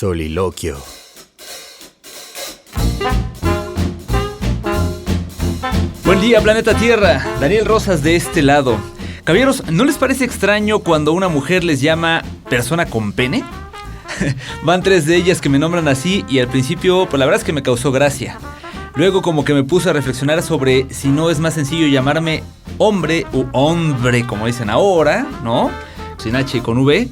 Soliloquio. Buen día, planeta Tierra. Daniel Rosas de este lado. Caballeros, ¿no les parece extraño cuando una mujer les llama persona con pene? Van 3 de ellas que me nombran así y al principio, pues la verdad es que me causó gracia. Luego como que me puse a reflexionar sobre si no es más sencillo llamarme hombre u hombre, como dicen ahora, ¿no? Sin H y con V.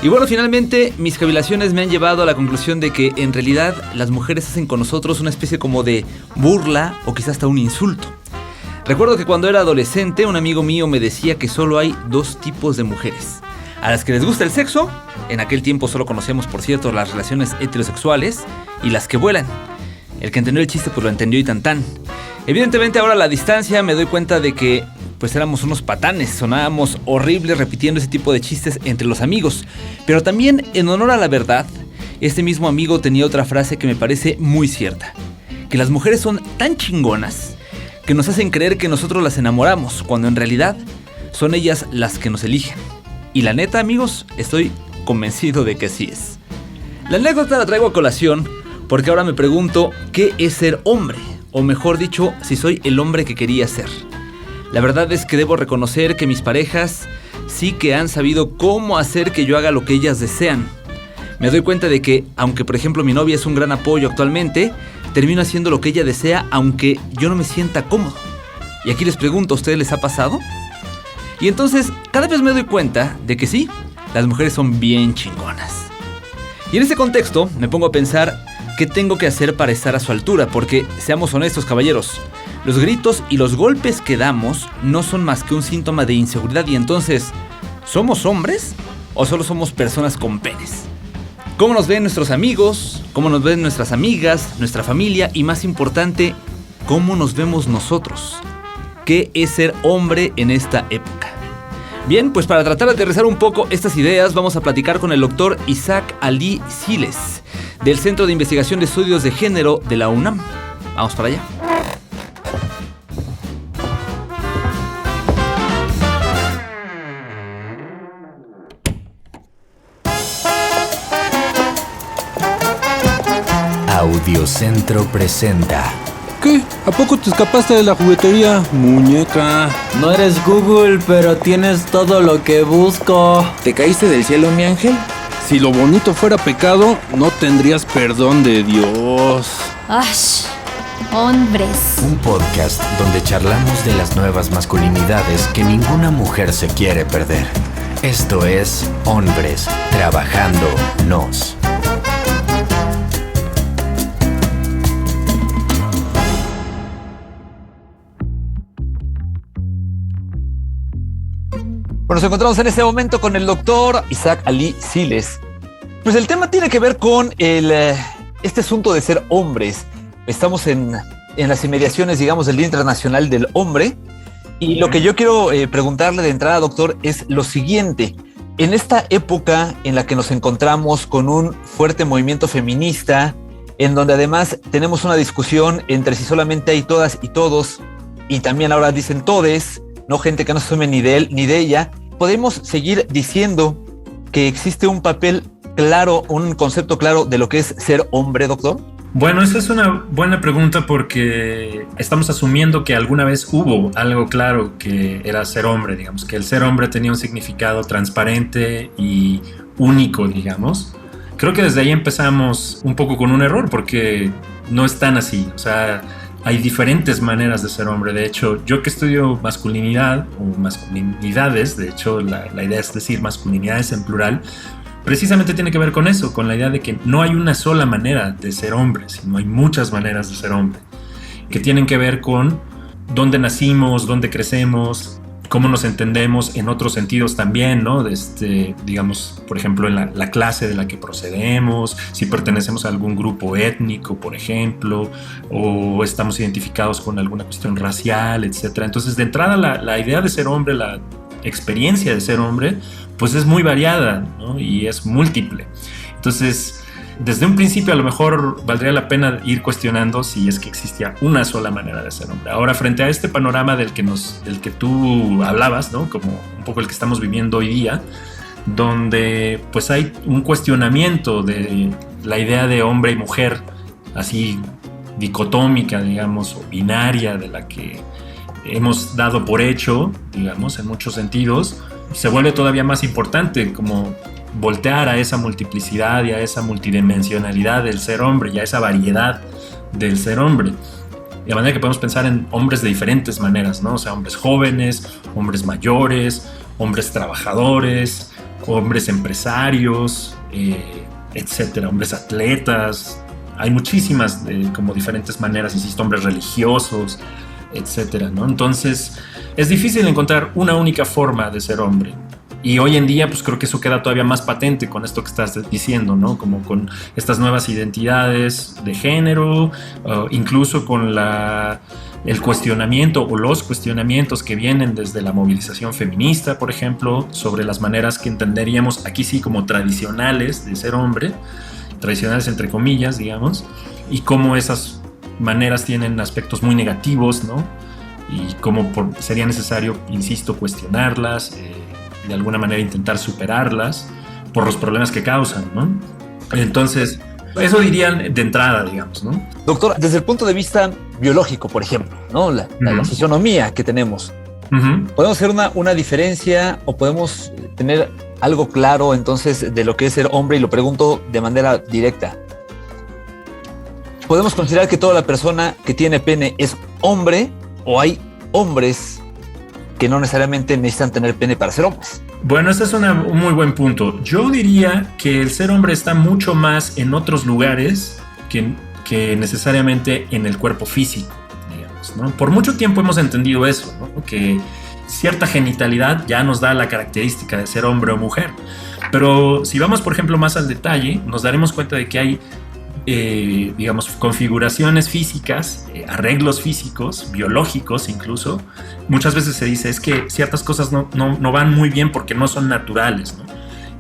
Y bueno, finalmente mis cavilaciones me han llevado a la conclusión de que en realidad las mujeres hacen con nosotros una especie como de burla o quizás hasta un insulto. Recuerdo que cuando era adolescente un amigo mío me decía que solo hay 2 tipos de mujeres. A las que les gusta el sexo, en aquel tiempo solo conocíamos por cierto las relaciones heterosexuales, y las que vuelan. El que entendió el chiste pues lo entendió y tan. Evidentemente ahora a la distancia me doy cuenta de que pues éramos unos patanes, sonábamos horribles repitiendo ese tipo de chistes entre los amigos. Pero también en honor a la verdad, este mismo amigo tenía otra frase que me parece muy cierta. Que las mujeres son tan chingonas que nos hacen creer que nosotros las enamoramos, cuando en realidad son ellas las que nos eligen. Y la neta, amigos, estoy convencido de que así es. La anécdota la traigo a colación porque ahora me pregunto ¿qué es ser hombre? O mejor dicho, si soy el hombre que quería ser. La verdad es que debo reconocer que mis parejas sí que han sabido cómo hacer que yo haga lo que ellas desean. Me doy cuenta de que, aunque por ejemplo mi novia es un gran apoyo actualmente, termino haciendo lo que ella desea aunque yo no me sienta cómodo. Y aquí les pregunto, ¿a ustedes les ha pasado? Y entonces cada vez me doy cuenta de que sí, las mujeres son bien chingonas. Y en ese contexto me pongo a pensar qué tengo que hacer para estar a su altura, porque seamos honestos, caballeros, los gritos y los golpes que damos no son más que un síntoma de inseguridad. Y entonces, ¿somos hombres o solo somos personas con penes? ¿Cómo nos ven nuestros amigos? ¿Cómo nos ven nuestras amigas, nuestra familia? Y más importante, ¿cómo nos vemos nosotros? ¿Qué es ser hombre en esta época? Bien, pues para tratar de aterrizar un poco estas ideas, vamos a platicar con el doctor Isaac Ali Siles, del Centro de Investigación de Estudios de Género de la UNAM. Vamos para allá. Audiocentro presenta. ¿Qué? ¿A poco te escapaste de la juguetería, muñeca? No eres Google, pero tienes todo lo que busco. ¿Te caíste del cielo, mi ángel? Si lo bonito fuera pecado, no tendrías perdón de Dios. ¡Ash! Hombres. Un podcast donde charlamos de las nuevas masculinidades que ninguna mujer se quiere perder. Esto es Hombres Trabajando Nos. Bueno, nos encontramos en este momento con el doctor Isaac Ali Siles. Pues el tema tiene que ver con este asunto de ser hombres. Estamos en las inmediaciones, digamos, del Día Internacional del Hombre. Y lo que yo quiero preguntarle de entrada, doctor, es lo siguiente. En esta época en la que nos encontramos con un fuerte movimiento feminista, en donde además tenemos una discusión entre si solamente hay todas y todos, y también ahora dicen todes, no gente que no se asume ni de él ni de ella, ¿podemos seguir diciendo que existe un papel claro, un concepto claro de lo que es ser hombre, doctor? Bueno, esa es una buena pregunta porque estamos asumiendo que alguna vez hubo algo claro que era ser hombre, digamos, que el ser hombre tenía un significado transparente y único, digamos. Creo que desde ahí empezamos un poco con un error porque no es tan así, o sea, hay diferentes maneras de ser hombre. De hecho, yo que estudio masculinidad o masculinidades, de hecho la idea es decir masculinidades en plural, precisamente tiene que ver con eso, con la idea de que no hay una sola manera de ser hombre, sino hay muchas maneras de ser hombre, que tienen que ver con dónde nacimos, dónde crecemos, cómo nos entendemos en otros sentidos también, ¿no? Digamos, por ejemplo, en la clase de la que procedemos, si pertenecemos a algún grupo étnico, por ejemplo, o estamos identificados con alguna cuestión racial, etc. Entonces, de entrada, la idea de ser hombre, la experiencia de ser hombre, pues es muy variada, ¿no? Y es múltiple. Entonces, desde un principio a lo mejor valdría la pena ir cuestionando si es que existía una sola manera de ser hombre. Ahora, frente a este panorama del que tú hablabas, ¿no? Como un poco el que estamos viviendo hoy día, donde pues hay un cuestionamiento de la idea de hombre y mujer, así dicotómica, digamos, o binaria, de la que hemos dado por hecho, digamos, en muchos sentidos, se vuelve todavía más importante, como voltear a esa multiplicidad y a esa multidimensionalidad del ser hombre y a esa variedad del ser hombre. De manera que podemos pensar en hombres de diferentes maneras, ¿no? O sea, hombres jóvenes, hombres mayores, hombres trabajadores, hombres empresarios, etcétera, hombres atletas. Hay muchísimas como diferentes maneras, insisto, hombres religiosos, etcétera, ¿no? Entonces, es difícil encontrar una única forma de ser hombre. Y hoy en día, pues creo que eso queda todavía más patente con esto que estás diciendo, ¿no? Como con estas nuevas identidades de género, incluso con el cuestionamiento o los cuestionamientos que vienen desde la movilización feminista, por ejemplo, sobre las maneras que entenderíamos aquí sí como tradicionales de ser hombre, tradicionales entre comillas, digamos, y cómo esas maneras tienen aspectos muy negativos, ¿no? Y cómo sería necesario, insisto, cuestionarlas, de alguna manera intentar superarlas por los problemas que causan, ¿no? Entonces, eso dirían de entrada, digamos, ¿no? Doctor, desde el punto de vista biológico, por ejemplo, ¿no? La fisionomía que tenemos, ¿podemos hacer una diferencia o podemos tener algo claro entonces de lo que es ser hombre? Y lo pregunto de manera directa. ¿Podemos considerar que toda la persona que tiene pene es hombre o hay hombres que no necesariamente necesitan tener pene para ser hombres? Bueno, ese es un muy buen punto. Yo diría que el ser hombre está mucho más en otros lugares que necesariamente en el cuerpo físico, digamos, ¿no? Por mucho tiempo hemos entendido eso, ¿no? Que cierta genitalidad ya nos da la característica de ser hombre o mujer. Pero si vamos, por ejemplo, más al detalle, nos daremos cuenta de que hay digamos, configuraciones físicas, arreglos físicos, biológicos incluso. Muchas veces se dice es que ciertas cosas no van muy bien porque no son naturales, ¿no?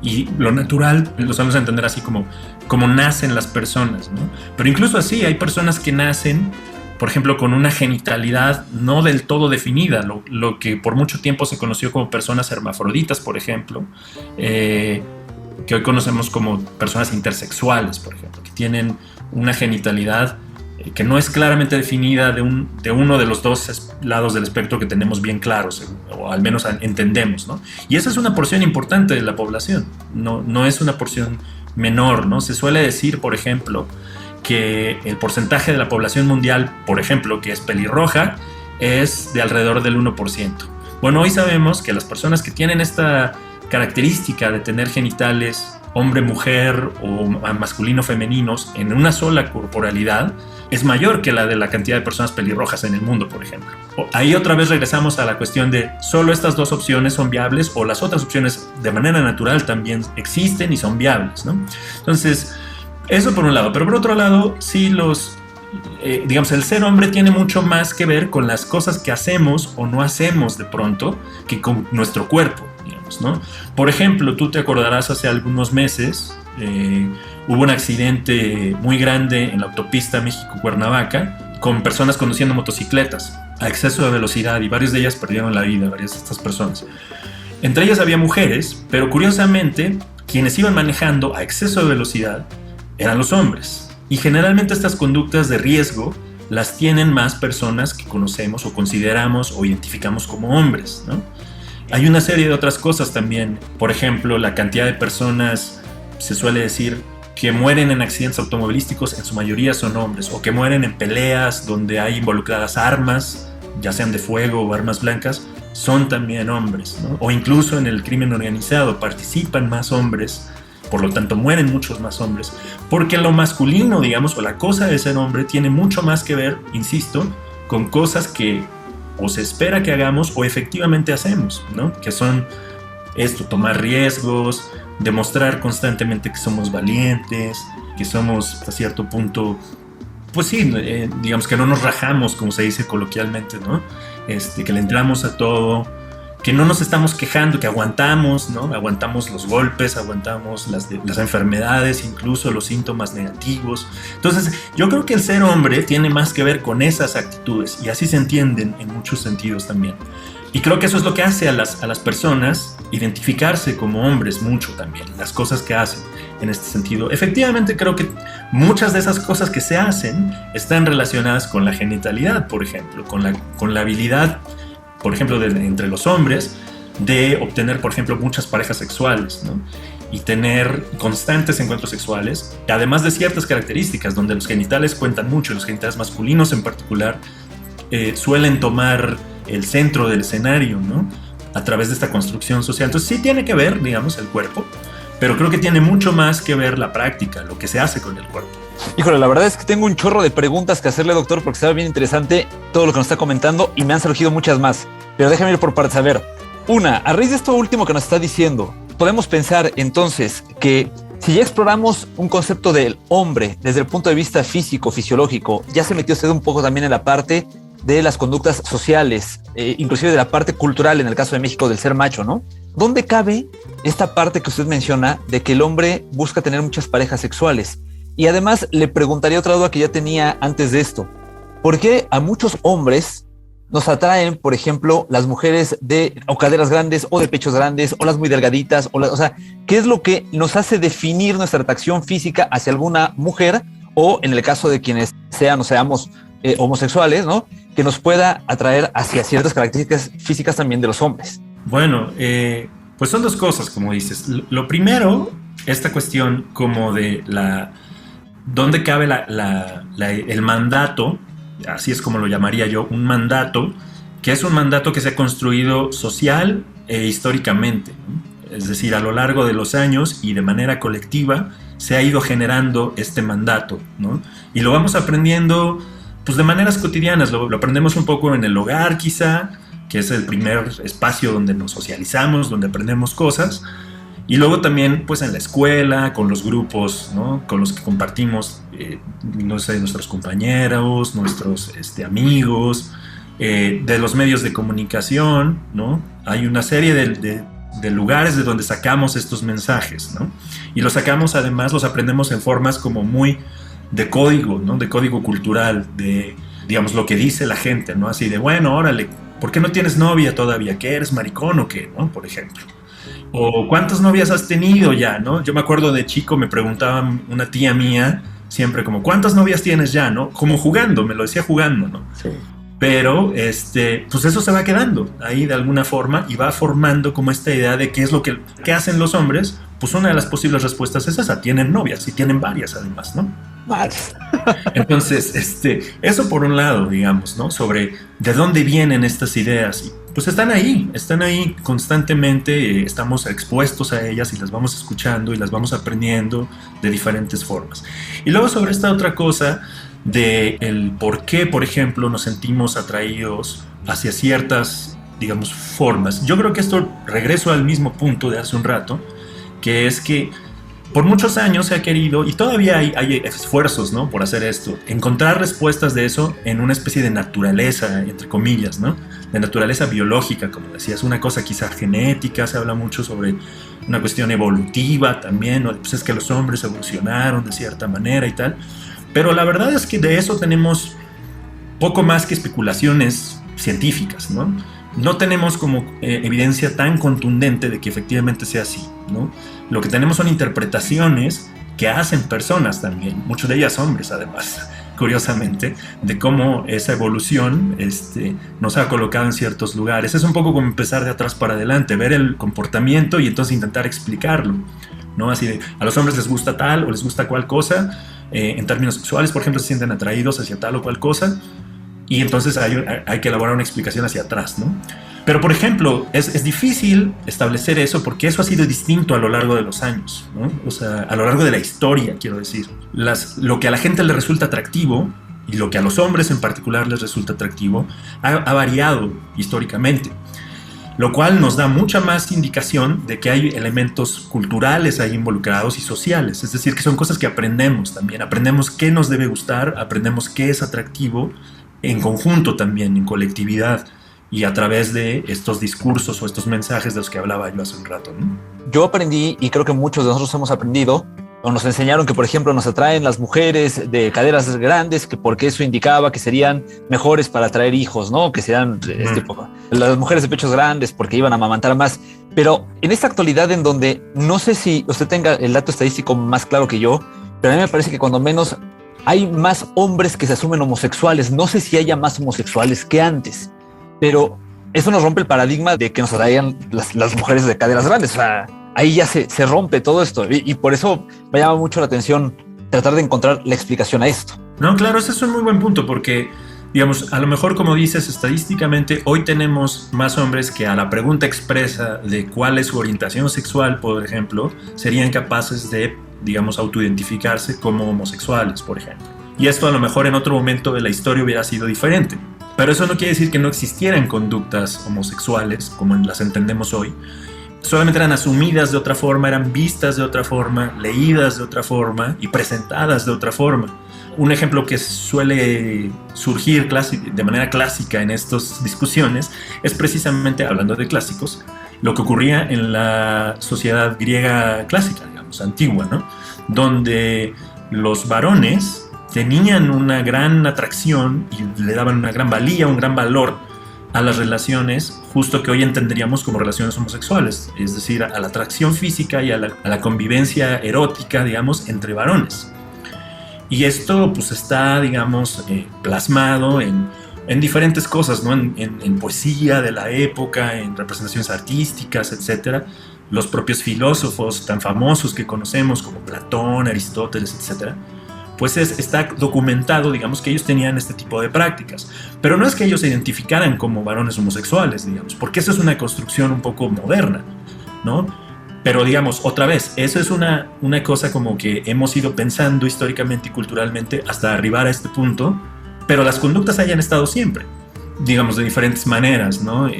Y lo natural lo sabemos entender así como nacen las personas, ¿no? Pero incluso así hay personas que nacen, por ejemplo, con una genitalidad no del todo definida, lo que por mucho tiempo se conoció como personas hermafroditas, por ejemplo, que hoy conocemos como personas intersexuales, por ejemplo, que tienen una genitalidad que no es claramente definida de uno de los dos lados del espectro que tenemos bien claros, o al menos entendemos, ¿no? Y esa es una porción importante de la población, no es una porción menor, ¿no? Se suele decir, por ejemplo, que el porcentaje de la población mundial, por ejemplo, que es pelirroja, es de alrededor del 1%. Bueno, hoy sabemos que las personas que tienen esta característica de tener genitales hombre-mujer o masculino-femeninos en una sola corporalidad es mayor que la de la cantidad de personas pelirrojas en el mundo, por ejemplo. Ahí otra vez regresamos a la cuestión de solo estas dos opciones son viables o las otras opciones de manera natural también existen y son viables, ¿no? Entonces, eso por un lado. Pero por otro lado, sí digamos, el ser hombre tiene mucho más que ver con las cosas que hacemos o no hacemos de pronto que con nuestro cuerpo, digamos, ¿no? Por ejemplo, tú te acordarás hace algunos meses hubo un accidente muy grande en la autopista México-Cuernavaca con personas conduciendo motocicletas a exceso de velocidad y varias de ellas perdieron la vida, varias de estas personas. Entre ellas había mujeres, pero curiosamente quienes iban manejando a exceso de velocidad eran los hombres. Y generalmente estas conductas de riesgo las tienen más personas que conocemos o consideramos o identificamos como hombres, ¿no? Hay una serie de otras cosas también. Por ejemplo, la cantidad de personas, se suele decir, que mueren en accidentes automovilísticos, en su mayoría son hombres, o que mueren en peleas donde hay involucradas armas, ya sean de fuego o armas blancas, son también hombres, ¿no? O incluso en el crimen organizado participan más hombres. Por lo tanto, mueren muchos más hombres. Porque lo masculino, digamos, o la cosa de ser hombre, tiene mucho más que ver, insisto, con cosas que o se espera que hagamos o efectivamente hacemos, ¿no? Que son esto, tomar riesgos, demostrar constantemente que somos valientes, que somos hasta cierto punto, pues sí, digamos que no nos rajamos, como se dice coloquialmente, ¿no? Que le entramos a todo, que no nos estamos quejando, que aguantamos, ¿no? Aguantamos los golpes, aguantamos las enfermedades, incluso los síntomas negativos. Entonces, yo creo que el ser hombre tiene más que ver con esas actitudes, y así se entienden en muchos sentidos también. Y creo que eso es lo que hace a las personas identificarse como hombres mucho también, las cosas que hacen en este sentido. Efectivamente, creo que muchas de esas cosas que se hacen están relacionadas con la genitalidad, por ejemplo, con la habilidad, por ejemplo, entre los hombres, de obtener, por ejemplo, muchas parejas sexuales, ¿no? Y tener constantes encuentros sexuales, además de ciertas características, donde los genitales cuentan mucho, y los genitales masculinos en particular suelen tomar el centro del escenario, ¿no? A través de esta construcción social. Entonces sí tiene que ver, digamos, el cuerpo, pero creo que tiene mucho más que ver la práctica, lo que se hace con el cuerpo. Híjole, la verdad es que tengo un chorro de preguntas que hacerle, doctor, porque estaba bien interesante todo lo que nos está comentando y me han surgido muchas más. Pero déjame ir por partes. A ver, una, a raíz de esto último que nos está diciendo, podemos pensar entonces que si ya exploramos un concepto del hombre desde el punto de vista físico, fisiológico, ya se metió usted un poco también en la parte de las conductas sociales, inclusive de la parte cultural, en el caso de México, del ser macho, ¿no? ¿Dónde cabe esta parte que usted menciona de que el hombre busca tener muchas parejas sexuales? Y además le preguntaría otra duda que ya tenía antes de esto. ¿Por qué a muchos hombres nos atraen, por ejemplo, las mujeres de o caderas grandes o de pechos grandes o las muy delgaditas? O sea, ¿qué es lo que nos hace definir nuestra atracción física hacia alguna mujer o en el caso de quienes sean o seamos homosexuales, ¿no? Que nos pueda atraer hacia ciertas características físicas también de los hombres? Bueno, pues son dos cosas, como dices. Lo primero, esta cuestión como de dónde cabe el mandato, así es como lo llamaría yo, un mandato, que es un mandato que se ha construido social e históricamente, ¿no? Es decir, a lo largo de los años y de manera colectiva se ha ido generando este mandato, ¿no? Y lo vamos aprendiendo pues de maneras cotidianas, lo aprendemos un poco en el hogar quizá, que es el primer espacio donde nos socializamos, donde aprendemos cosas, y luego también pues en la escuela, con los grupos, ¿no? Con los que compartimos, no sé, nuestros compañeros, nuestros amigos, de los medios de comunicación, ¿no? Hay una serie de lugares de donde sacamos estos mensajes, ¿no? Y los sacamos además, los aprendemos en formas como muy de código, ¿no? De código cultural, de, digamos, lo que dice la gente, ¿no? Así de, bueno, órale, ¿por qué no tienes novia todavía? ¿Qué, eres maricón o qué? ¿No? Por ejemplo. O ¿cuántas novias has tenido ya? ¿No? Yo me acuerdo de chico, me preguntaba una tía mía, siempre como, ¿cuántas novias tienes ya? ¿No? Como jugando, me lo decía jugando, ¿no? Sí. Pero, pues eso se va quedando ahí de alguna forma y va formando como esta idea de qué es lo que hacen los hombres. Pues una de las posibles respuestas es esa, tienen novias y tienen varias además, ¿no? Entonces, eso por un lado, digamos, ¿no? Sobre de dónde vienen estas ideas. Pues están ahí constantemente, estamos expuestos a ellas y las vamos escuchando y las vamos aprendiendo de diferentes formas. Y luego sobre esta otra cosa de el por qué, por ejemplo, nos sentimos atraídos hacia ciertas, digamos, formas. Yo creo que esto regreso al mismo punto de hace un rato, que es que por muchos años se ha querido, y todavía hay esfuerzos, ¿no? Por hacer esto, encontrar respuestas de eso en una especie de naturaleza, entre comillas, ¿no? De naturaleza biológica, como decías, una cosa quizá genética, se habla mucho sobre una cuestión evolutiva también, ¿no? Pues es que los hombres evolucionaron de cierta manera y tal, pero la verdad es que de eso tenemos poco más que especulaciones científicas, ¿no? No tenemos como evidencia tan contundente de que efectivamente sea así, ¿no? Lo que tenemos son interpretaciones que hacen personas también, muchas de ellas hombres además, curiosamente, de cómo esa evolución nos ha colocado en ciertos lugares. Es un poco como empezar de atrás para adelante, ver el comportamiento y entonces intentar explicarlo, ¿no? Así de, a los hombres les gusta tal o les gusta cual cosa, en términos sexuales, por ejemplo, se sienten atraídos hacia tal o cual cosa, y entonces hay que elaborar una explicación hacia atrás, ¿no? Pero, por ejemplo, es difícil establecer eso porque eso ha sido distinto a lo largo de los años, ¿no? O sea, a lo largo de la historia, quiero decir. Lo que a la gente le resulta atractivo y lo que a los hombres en particular les resulta atractivo ha variado históricamente, lo cual nos da mucha más indicación de que hay elementos culturales ahí involucrados y sociales, es decir, que son cosas que aprendemos también. Aprendemos qué nos debe gustar, aprendemos qué es atractivo en conjunto también, en colectividad, y a través de estos discursos o estos mensajes de los que hablaba yo hace un rato, ¿no? Yo aprendí, y creo que muchos de nosotros hemos aprendido, o nos enseñaron que, por ejemplo, nos atraen las mujeres de caderas grandes, que porque eso indicaba que serían mejores para traer hijos, ¿no? Que serían las mujeres de pechos grandes porque iban a amamantar más. Pero en esta actualidad en donde no sé si usted tenga el dato estadístico más claro que yo, pero a mí me parece que cuando menos hay más hombres que se asumen homosexuales. No sé si haya más homosexuales que antes, pero eso nos rompe el paradigma de que nos atraían las mujeres de caderas grandes. O sea, ahí ya se rompe todo esto y por eso me llama mucho la atención tratar de encontrar la explicación a esto. No, claro, ese es un muy buen punto porque, digamos, a lo mejor, como dices, estadísticamente hoy tenemos más hombres que a la pregunta expresa de cuál es su orientación sexual, por ejemplo, serían capaces de, digamos, autoidentificarse como homosexuales, por ejemplo. Y esto a lo mejor en otro momento de la historia hubiera sido diferente. Pero eso no quiere decir que no existieran conductas homosexuales como las entendemos hoy. Solamente eran asumidas de otra forma, eran vistas de otra forma, leídas de otra forma y presentadas de otra forma. Un ejemplo que suele surgir de manera clásica en estas discusiones es precisamente, hablando de clásicos, lo que ocurría en la sociedad griega clásica, digamos, antigua, ¿no? Donde los varones tenían una gran atracción y le daban una gran valía, un gran valor a las relaciones justo que hoy entenderíamos como relaciones homosexuales, es decir, a la atracción física y a la convivencia erótica, digamos, entre varones. Y esto pues está, digamos, plasmado en diferentes cosas, ¿no? En poesía de la época, en representaciones artísticas, etc. Los propios filósofos tan famosos que conocemos como Platón, Aristóteles, etc., pues está documentado, digamos, que ellos tenían este tipo de prácticas. Pero no es que ellos se identificaran como varones homosexuales, digamos, porque esa es una construcción un poco moderna, ¿no? Pero, digamos, otra vez, eso es una cosa como que hemos ido pensando históricamente y culturalmente hasta arribar a este punto, pero las conductas hayan estado siempre, digamos, de diferentes maneras, ¿no?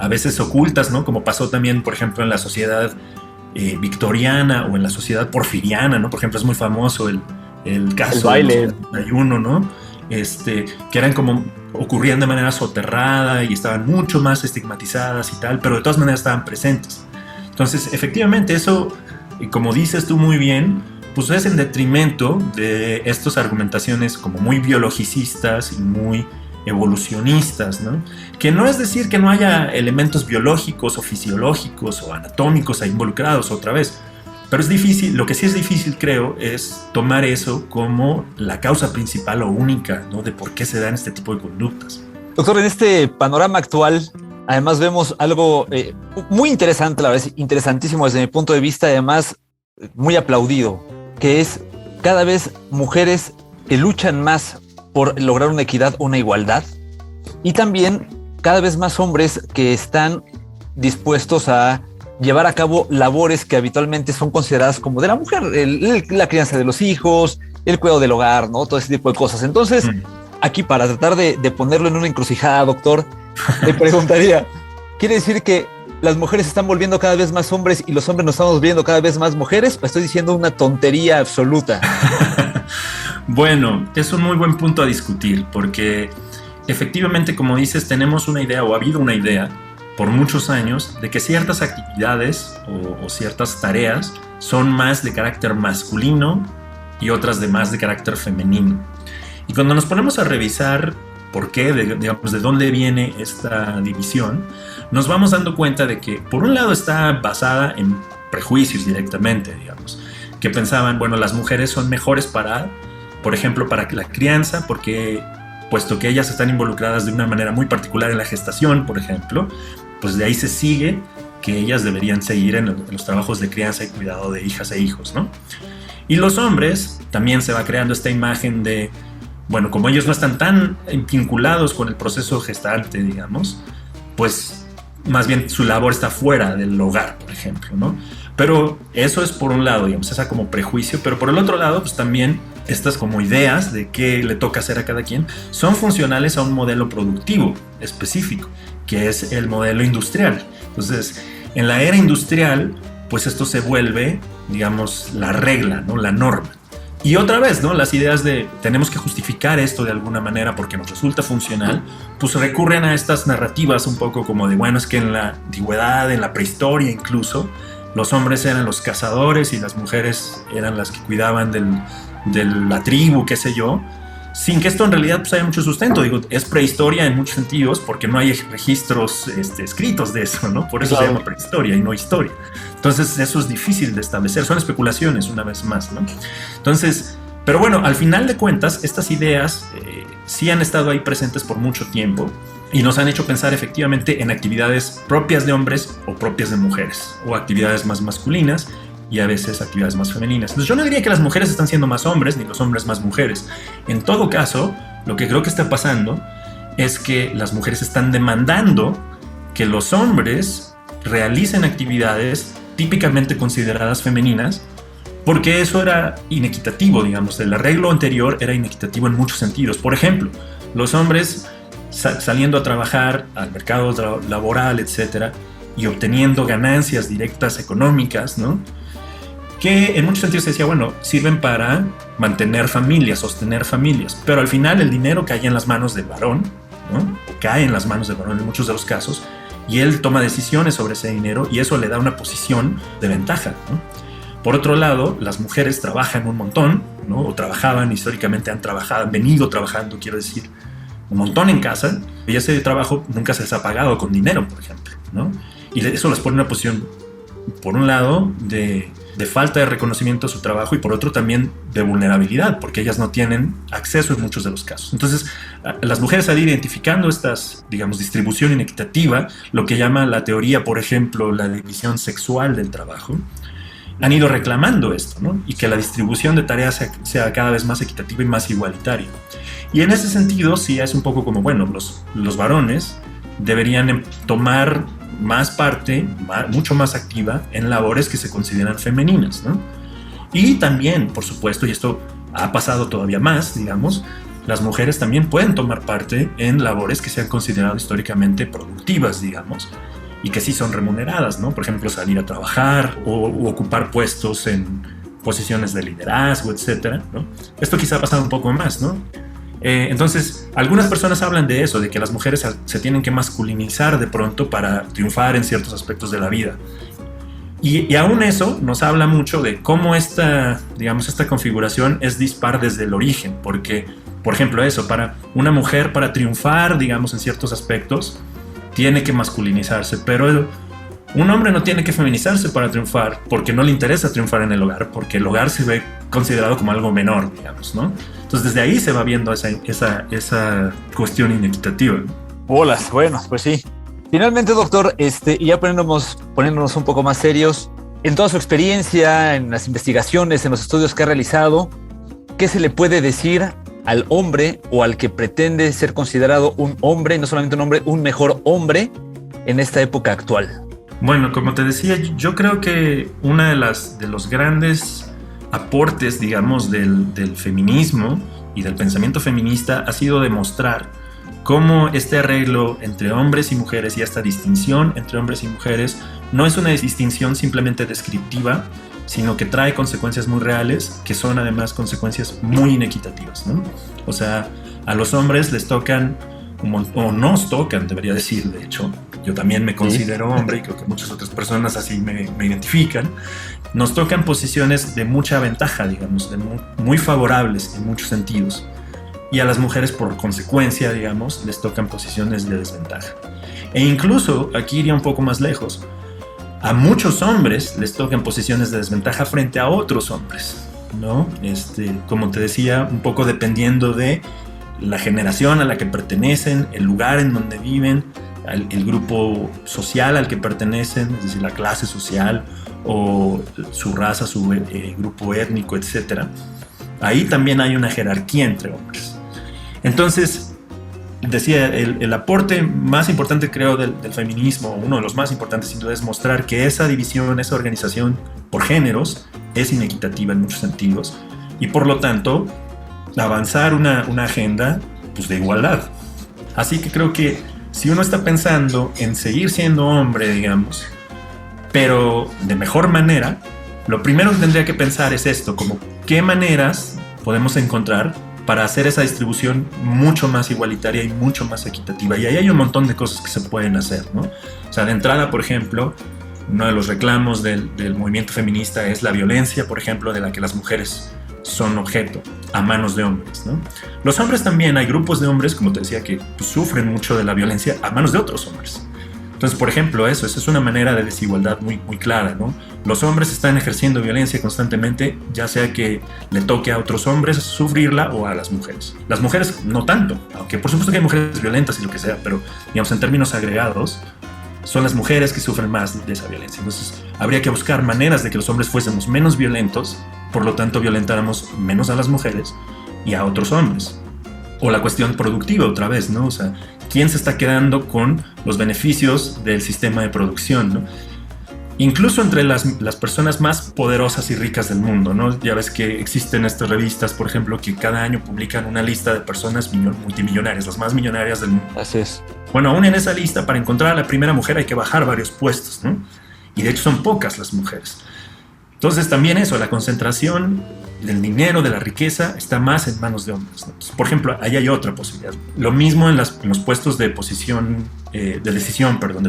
A veces ocultas, ¿no? Como pasó también, por ejemplo, en la sociedad victoriana o en la sociedad porfiriana, ¿no? Por ejemplo, es muy famoso el caso del 71, ¿no? Que eran como, ocurrían de manera soterrada y estaban mucho más estigmatizadas y tal, pero de todas maneras estaban presentes. Entonces, efectivamente, eso, como dices tú muy bien, pues es en detrimento de estas argumentaciones como muy biologicistas y muy evolucionistas, ¿no? Que no es decir que no haya elementos biológicos o fisiológicos o anatómicos ahí involucrados otra vez, pero es difícil, lo que sí es difícil, creo, es tomar eso como la causa principal o única, ¿no? De por qué se dan este tipo de conductas. Doctor, en este panorama actual, además vemos algo muy interesante, la verdad, es interesantísimo desde mi punto de vista, además muy aplaudido, que es cada vez mujeres que luchan más por lograr una equidad, una igualdad, y también cada vez más hombres que están dispuestos a llevar a cabo labores que habitualmente son consideradas como de la mujer, la crianza de los hijos, el cuidado del hogar, ¿no? Todo ese tipo de cosas. Entonces, aquí para tratar de ponerlo en una encrucijada, doctor, le preguntaría, ¿quiere decir que las mujeres se están volviendo cada vez más hombres y los hombres nos estamos volviendo cada vez más mujeres? ¿O estoy diciendo una tontería absoluta? Bueno, es un muy buen punto a discutir, porque efectivamente, como dices, tenemos una idea, o ha habido una idea, por muchos años, de que ciertas actividades o ciertas tareas son más de carácter masculino y otras de más de carácter femenino. Y cuando nos ponemos a revisar por qué, digamos, de dónde viene esta división, nos vamos dando cuenta de que, por un lado, está basada en prejuicios directamente, digamos, que pensaban, bueno, las mujeres son mejores para, por ejemplo, para la crianza, porque puesto que ellas están involucradas de una manera muy particular en la gestación, por ejemplo, pues de ahí se sigue que ellas deberían seguir en los trabajos de crianza y cuidado de hijas e hijos, ¿no? Y los hombres, también se va creando esta imagen de, bueno, como ellos no están tan vinculados con el proceso gestante, digamos, pues más bien su labor está fuera del hogar, por ejemplo, ¿no? Pero eso es por un lado, digamos, esa como prejuicio, pero por el otro lado, pues también estas como ideas de qué le toca hacer a cada quien son funcionales a un modelo productivo específico, que es el modelo industrial. Entonces, en la era industrial, pues esto se vuelve, digamos, la regla, ¿no? La norma. Y otra vez, ¿no? Las ideas de tenemos que justificar esto de alguna manera porque nos resulta funcional, pues recurren a estas narrativas un poco como de, bueno, es que en la antigüedad, en la prehistoria incluso, los hombres eran los cazadores y las mujeres eran las que cuidaban de la tribu, qué sé yo, sin que esto en realidad pues haya mucho sustento. Digo, es prehistoria en muchos sentidos porque no hay registros escritos de eso, ¿no? Por eso se llama prehistoria y no historia. Entonces eso es difícil de establecer, son especulaciones una vez más, ¿no? Entonces, pero bueno, al final de cuentas, estas ideas sí han estado ahí presentes por mucho tiempo y nos han hecho pensar efectivamente en actividades propias de hombres o propias de mujeres, o actividades más masculinas y a veces actividades más femeninas. Entonces yo no diría que las mujeres están siendo más hombres ni los hombres más mujeres. En todo caso, lo que creo que está pasando es que las mujeres están demandando que los hombres realicen actividades típicamente consideradas femeninas, porque eso era inequitativo, digamos. El arreglo anterior era inequitativo en muchos sentidos. Por ejemplo, los hombres saliendo a trabajar al mercado laboral, etcétera, y obteniendo ganancias directas económicas, ¿no? Que en muchos sentidos se decía, bueno, sirven para mantener familias, sostener familias, pero al final el dinero cae en las manos del varón, ¿no? Cae en las manos del varón en muchos de los casos, y él toma decisiones sobre ese dinero y eso le da una posición de ventaja, ¿no? Por otro lado, las mujeres trabajan un montón, ¿no? O trabajaban, históricamente han venido trabajando, quiero decir, un montón en casa, y ese trabajo nunca se les ha pagado con dinero, por ejemplo, ¿no? Y eso les pone en una posición, por un lado, de falta de reconocimiento a su trabajo y por otro también de vulnerabilidad, porque ellas no tienen acceso en muchos de los casos. Entonces, las mujeres al ir identificando estas, digamos, distribución inequitativa, lo que llama la teoría, por ejemplo, la división sexual del trabajo, han ido reclamando esto, ¿no? Y que la distribución de tareas sea cada vez más equitativa y más igualitaria. Y en ese sentido, sí es un poco como, bueno, los varones deberían tomar más parte, mucho más activa en labores que se consideran femeninas, ¿no? Y también, por supuesto, y esto ha pasado todavía más, digamos, las mujeres también pueden tomar parte en labores que se han considerado históricamente productivas, digamos, y que sí son remuneradas, ¿no? Por ejemplo, salir a trabajar o ocupar puestos en posiciones de liderazgo, etcétera, ¿no? Esto quizá ha pasado un poco más, ¿no? Entonces, algunas personas hablan de eso, de que las mujeres se tienen que masculinizar de pronto para triunfar en ciertos aspectos de la vida. Y aún eso nos habla mucho de cómo esta configuración es dispar desde el origen, porque, por ejemplo, eso, para una mujer, para triunfar, digamos, en ciertos aspectos, tiene que masculinizarse, pero un hombre no tiene que feminizarse para triunfar, porque no le interesa triunfar en el hogar, porque el hogar se ve considerado como algo menor, digamos, ¿no? Entonces desde ahí se va viendo esa cuestión inequitativa, ¿no? Bolas, bueno, pues sí. Finalmente, doctor, y ya poniéndonos un poco más serios, en toda su experiencia, en las investigaciones, en los estudios que ha realizado, ¿qué se le puede decir al hombre o al que pretende ser considerado un hombre, no solamente un hombre, un mejor hombre en esta época actual? Bueno, como te decía, yo creo que una de los grandes aportes, digamos, del feminismo y del pensamiento feminista ha sido demostrar cómo este arreglo entre hombres y mujeres y esta distinción entre hombres y mujeres no es una distinción simplemente descriptiva, sino que trae consecuencias muy reales, que son además consecuencias muy inequitativas, ¿no? O sea, a los hombres les tocan, o nos tocan, debería decir, de hecho, yo también me considero hombre y creo que muchas otras personas así me identifican, nos tocan posiciones de mucha ventaja, digamos, muy favorables en muchos sentidos. Y a las mujeres, por consecuencia, digamos, les tocan posiciones de desventaja. E incluso, aquí iría un poco más lejos, a muchos hombres les tocan posiciones de desventaja frente a otros hombres, ¿no? Como te decía, un poco dependiendo de la generación a la que pertenecen, el lugar en donde viven, el grupo social al que pertenecen, es decir, la clase social o su raza, su grupo étnico, etc. Ahí también hay una jerarquía entre hombres. Entonces, decía, el aporte más importante, creo, del feminismo, uno de los más importantes sin duda, es mostrar que esa división, esa organización por géneros es inequitativa en muchos sentidos y por lo tanto avanzar una agenda, pues, de igualdad. Así que creo que si uno está pensando en seguir siendo hombre, digamos, pero de mejor manera, lo primero que tendría que pensar es esto, como qué maneras podemos encontrar para hacer esa distribución mucho más igualitaria y mucho más equitativa. Y ahí hay un montón de cosas que se pueden hacer, ¿no? O sea, de entrada, por ejemplo, Uno de los reclamos del movimiento feminista es la violencia, por ejemplo, de la que las mujeres son objeto a manos de hombres, ¿no? Los hombres también, hay grupos de hombres, como te decía, que pues, sufren mucho de la violencia a manos de otros hombres. Entonces, por ejemplo, esa es una manera de desigualdad muy, muy clara, ¿no? Los hombres están ejerciendo violencia constantemente, ya sea que le toque a otros hombres sufrirla o a las mujeres. Las mujeres no tanto, aunque por supuesto que hay mujeres violentas y lo que sea, pero digamos en términos agregados, son las mujeres que sufren más de esa violencia. Entonces, habría que buscar maneras de que los hombres fuésemos menos violentos, por lo tanto violentáramos menos a las mujeres y a otros hombres. O la cuestión productiva otra vez, ¿no? O sea, ¿quién se está quedando con los beneficios del sistema de producción, ¿no? Incluso entre las personas más poderosas y ricas del mundo, ¿no? Ya ves que existen estas revistas, por ejemplo, que cada año publican una lista de personas multimillonarias, las más millonarias del mundo. Así es. Bueno, aún en esa lista, para encontrar a la primera mujer hay que bajar varios puestos, ¿no? Y de hecho son pocas las mujeres. Entonces también eso, la concentración del dinero, de la riqueza, está más en manos de hombres, ¿no? Entonces, por ejemplo, ahí hay otra posibilidad. Lo mismo en los puestos de de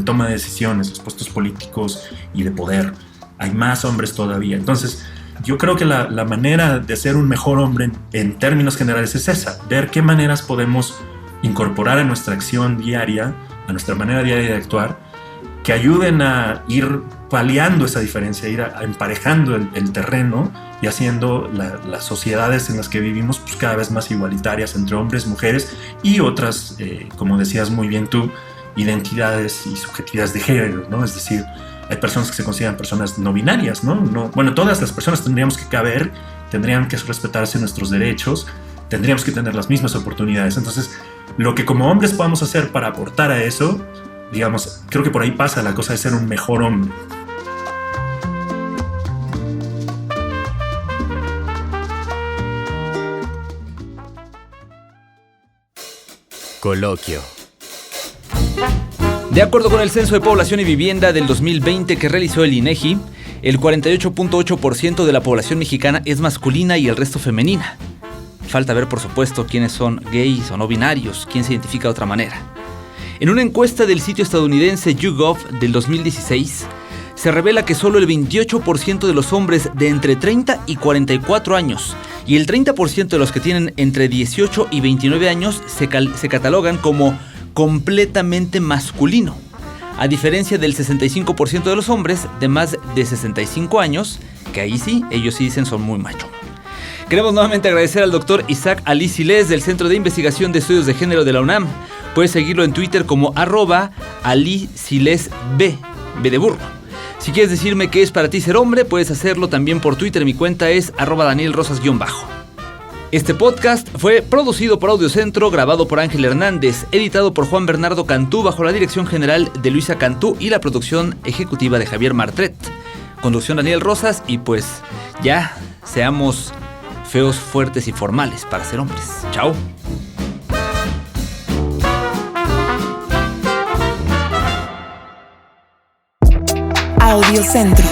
toma de decisiones, los puestos políticos y de poder. Hay más hombres todavía. Entonces, yo creo que la manera de ser un mejor hombre en términos generales es esa, ver qué maneras podemos incorporar a nuestra acción diaria, a nuestra manera diaria de actuar, que ayuden a ir paliando esa diferencia, ir emparejando el terreno y haciendo las sociedades en las que vivimos pues, cada vez más igualitarias entre hombres, mujeres y otras, como decías muy bien tú, identidades y subjetividades de género, ¿no? Es decir, hay personas que se consideran personas no binarias, ¿no? Bueno, todas las personas tendríamos que caber, tendrían que respetarse nuestros derechos, tendríamos que tener las mismas oportunidades. Entonces, lo que como hombres podamos hacer para aportar a eso, digamos, creo que por ahí pasa la cosa de ser un mejor hombre. Coloquio. De acuerdo con el Censo de Población y Vivienda del 2020 que realizó el INEGI, el 48.8% de la población mexicana es masculina y el resto femenina. Falta ver, por supuesto, quiénes son gays o no binarios, quién se identifica de otra manera. En una encuesta del sitio estadounidense YouGov del 2016, se revela que solo el 28% de los hombres de entre 30 y 44 años y el 30% de los que tienen entre 18 y 29 años se catalogan como completamente masculino, a diferencia del 65% de los hombres de más de 65 años, que ahí sí, ellos sí dicen son muy macho. Queremos nuevamente agradecer al doctor Isaac Ali Siles del Centro de Investigación de Estudios de Género de la UNAM. Puedes seguirlo en Twitter como @AliSilesB, B de burro. Si quieres decirme qué es para ti ser hombre, puedes hacerlo también por Twitter. Mi cuenta es @DanielRosas_. Este podcast fue producido por Audiocentro, grabado por Ángel Hernández, editado por Juan Bernardo Cantú bajo la dirección general de Luisa Cantú y la producción ejecutiva de Javier Martret. Conducción Daniel Rosas y pues ya seamos feos, fuertes y formales para ser hombres. Chao. Audiocentro.